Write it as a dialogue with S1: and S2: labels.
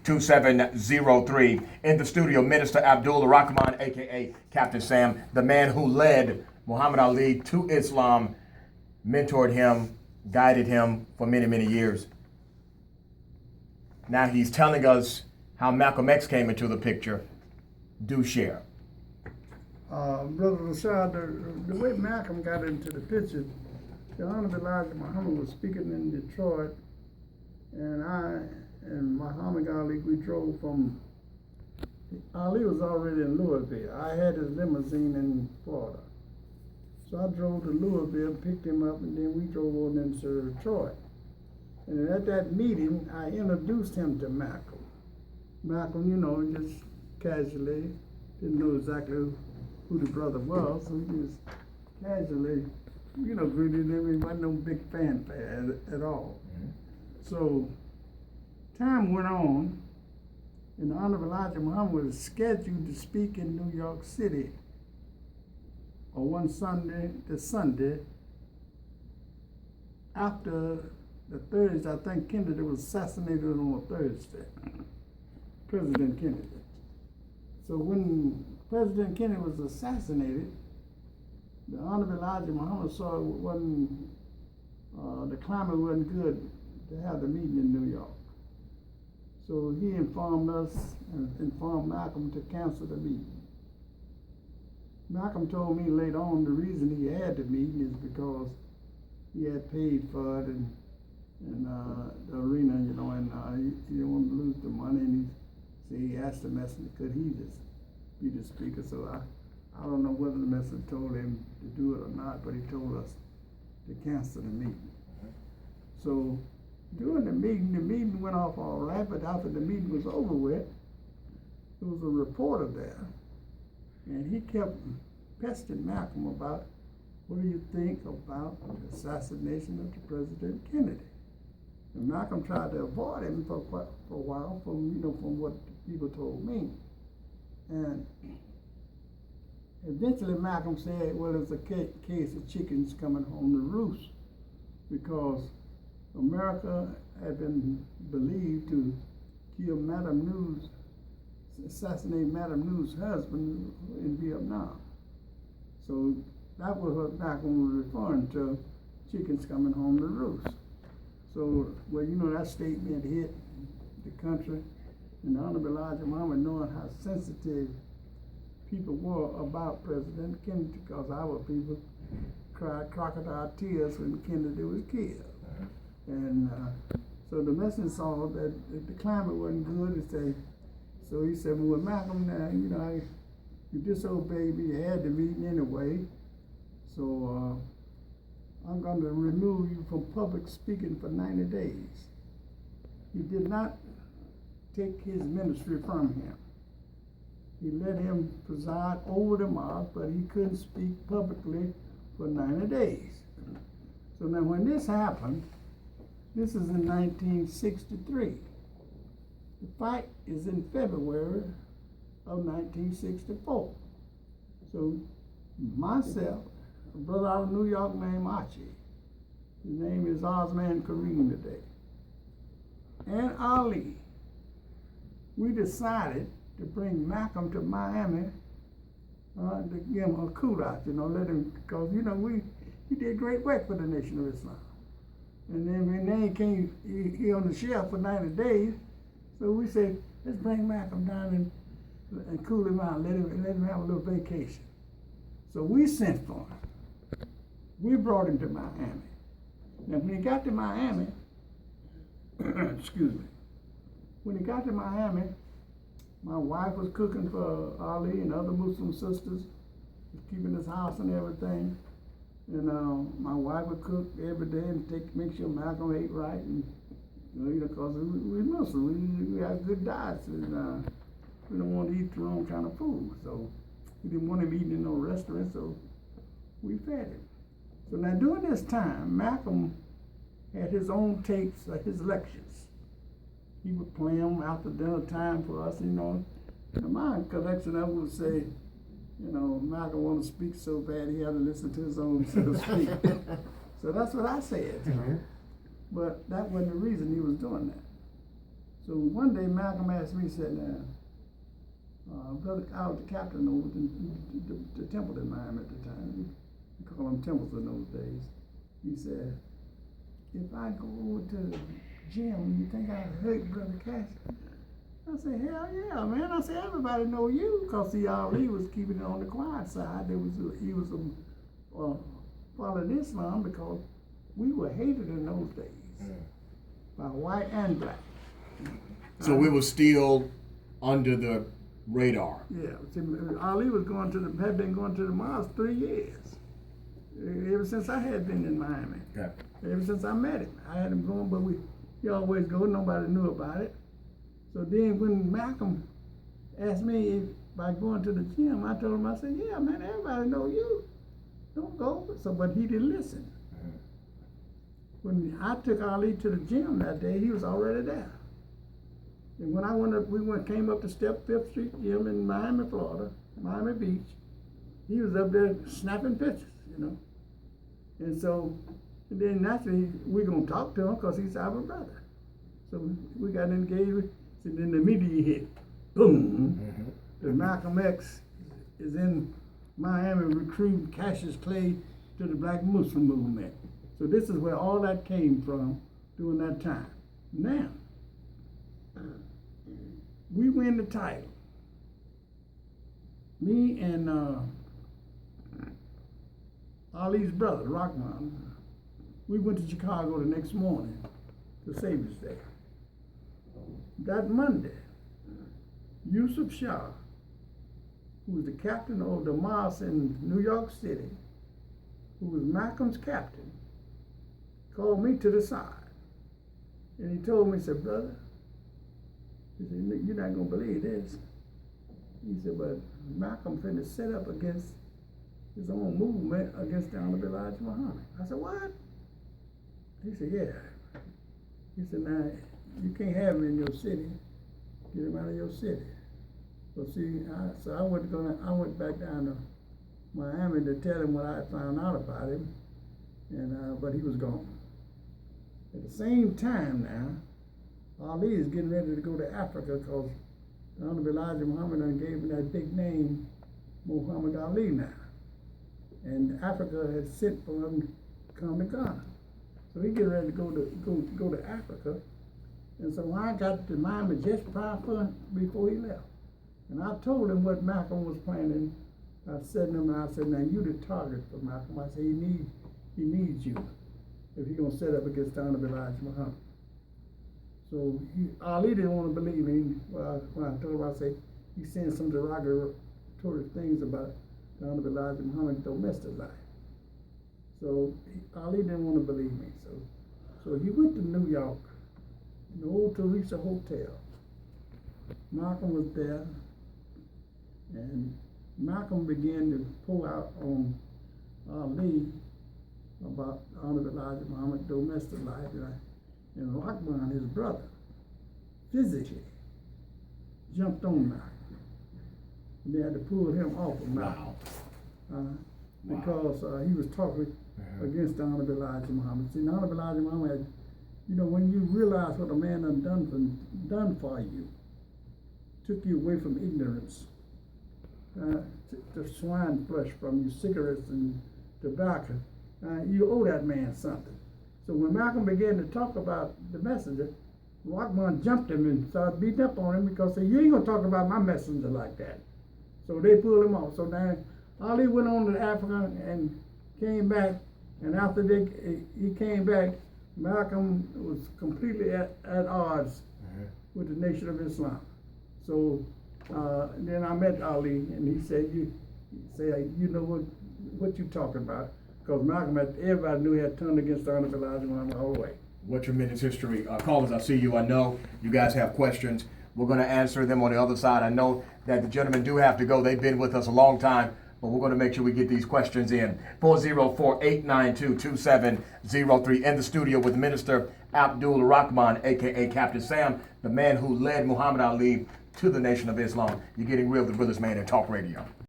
S1: 2703. In the studio, Minister Abdul Rahman, aka Captain Sam, the man who led Muhammad Ali to Islam, mentored him, guided him for many, many years. Now he's telling us how Malcolm X came into the picture. Do share.
S2: Brother Rashad, the way Malcolm got into the picture, the Honorable Elijah Muhammad was speaking in Detroit, and I and Muhammad Ali, we drove from, Ali was already in Louisville. I had his limousine in Florida. So I drove to Louisville, picked him up, and then we drove on into Detroit. And at that meeting, I introduced him to Malcolm. Malcolm, just casually, didn't know exactly who the brother was, so he just casually, greeted him. He wasn't no big fanfare at all. So time went on, and the Honorable Elijah Muhammad was scheduled to speak in New York City on one Sunday, after the Thursday. I think Kennedy was assassinated on a Thursday, President Kennedy. So when President Kennedy was assassinated, the Honorable Elijah Muhammad saw the climate wasn't good to have the meeting in New York. So he informed us and informed Malcolm to cancel the meeting. Malcolm told me later on the reason he had the meeting is because he had paid for it and the arena, and he didn't want to lose the money, and he asked the messenger, could he just be the speaker? So I don't know whether the messenger told him to do it or not, but he told us to cancel the meeting. So during the meeting went off all right, but after the meeting was over with, there was a reporter there, and he kept pestering Malcolm about, what do you think about the assassination of the President Kennedy? And Malcolm tried to avoid him for a while from what people told me. And eventually Malcolm said, well, it's a case of chickens coming home to roost, because America had been believed to kill assassinate Madame New's husband in Vietnam. So that was what Malcolm was referring to, chickens coming home to roost. So, that statement hit the country, and the Honorable Elijah Muhammad, knowing how sensitive people were about President Kennedy, because our people cried crocodile tears when Kennedy was killed. And so the messenger saw that the climate wasn't good. So he said, well, Malcolm, now, you disobeyed me, you had the meeting anyway, so I'm going to remove you from public speaking for 90 days. He did not take his ministry from him. He let him preside over the mosque, but he couldn't speak publicly for 90 days. So now when this happened, this is in 1963. The fight is in February of 1964. So myself, a brother out of New York named Archie, his name is Osman Kareem today, and Ali, we decided to bring Malcolm to Miami to give him a kudos, let him, because, he did great work for the Nation of Islam. And then when he came, he on the shelf for 90 days, so we said, let's bring Malcolm down and cool him out, let him have a little vacation. So we sent for him. We brought him to Miami. Now, when he got to Miami, excuse me, when he got to Miami, my wife was cooking for Ali and other Muslim sisters, keeping his house and everything. And my wife would cook every day and make sure Malcolm ate right, and because we're Muslim, we have good diets, and we don't want to eat the wrong kind of food. So we didn't want him eating in no restaurant, so we fed him. So now during this time, Malcolm had his own tapes of his lectures. He would play them after dinner time for us, And my collection of them would say, Malcolm wanted to speak so bad he had to listen to his own self speak. So that's what I said. But that wasn't the reason he was doing that. So one day Malcolm asked me, he said, brother, I was the captain over the temple in Miami at the time. We call them temples in those days. He said, if I go over to the gym, you think I'd hurt Brother Cash? I said, hell yeah, man. I said, everybody know you. Because see, Ali was keeping it on the quiet side. He was following Islam because we were hated in those days by white and black.
S1: So we were still under the radar.
S2: Yeah, see, Ali was had been going to the mosque 3 years. Ever since I had been in Miami.
S1: Okay.
S2: Ever since I met him. I had him going, but he always go, nobody knew about it. So then when Malcolm asked me if by going to the gym, I told him, I said, yeah, man, everybody know you. Don't go. So, but he didn't listen. When I took Ali to the gym that day, he was already there. And when I came up to Step 5th Street Gym in Miami, Florida, Miami Beach, he was up there snapping pictures, you know. And so, and then naturally, we're going to talk to him because he's our brother. So we got engaged, and then the media hit. Boom. The Malcolm X is in Miami recruiting Cassius Clay to the Black Muslim movement. So this is where all that came from during that time. Now, we win the title. Me and Ali's brother, Rahman, we went to Chicago the next morning to Savior's Day. That Monday, Yusuf Shah, who was the captain of the mosque in New York City, who was Malcolm's captain, called me to the side. And he told me, he said, brother, he said, you're not going to believe this. He said, but Malcolm finna set up against his own movement against the Honorable Elijah Muhammad. I said, what? He said, yeah. He said, now, you can't have him in your city. Get him out of your city. So see, I went back down to Miami to tell him what I had found out about him, and but he was gone. At the same time now, Ali is getting ready to go to Africa because the Honorable Elijah Muhammad gave him that big name, Muhammad Ali now. And Africa had sent for him to come to Ghana. So he getting ready to go to Africa. And so I got to Miami just prior before he left. And I told him what Malcolm was planning. I said to him, and I said, now you the target for Malcolm. I said, he needs you if he's going to set up against the Honorable Elijah Muhammad. So Ali didn't want to believe me. When I told him, I said, he's saying some derogatory things about the Honorable Elijah Muhammad's domestic life. So Ali didn't want to believe me. So he went to New York, in the old Teresa Hotel. Malcolm was there, and Malcolm began to pull out on Ali about Honorable Elijah Muhammad's domestic life, and Rahman, his brother, physically jumped on Malcolm. And they had to pull him off of Malcolm. Because he was talking against the Honorable Elijah Muhammad. See, the Honorable Elijah Muhammad had, when you realize what a man done for you, took you away from ignorance, took the swine flesh from you, cigarettes and tobacco, you owe that man something. So when Malcolm began to talk about the messenger, Rahman jumped him and started beating up on him because he said, you ain't gonna talk about my messenger like that. So they pulled him off. So now Ali went on to Africa and came back, and after he came back, Malcolm was completely at odds with the Nation of Islam. So then I met Ali, and he said, you know what you talking about? Because Malcolm, everybody knew he had turned against the Honorable Elijah Muhammad all the way.
S1: What tremendous history. Callers, I see you. I know you guys have questions. We're going to answer them on the other side. I know that the gentlemen do have to go. They've been with us a long time, but we're going to make sure we get these questions in. 404-892-2703 in the studio with Minister Abdul Rahman, a.k.a. Captain Sam, the man who led Muhammad Ali to the Nation of Islam. You're getting real, the realest man in talk radio.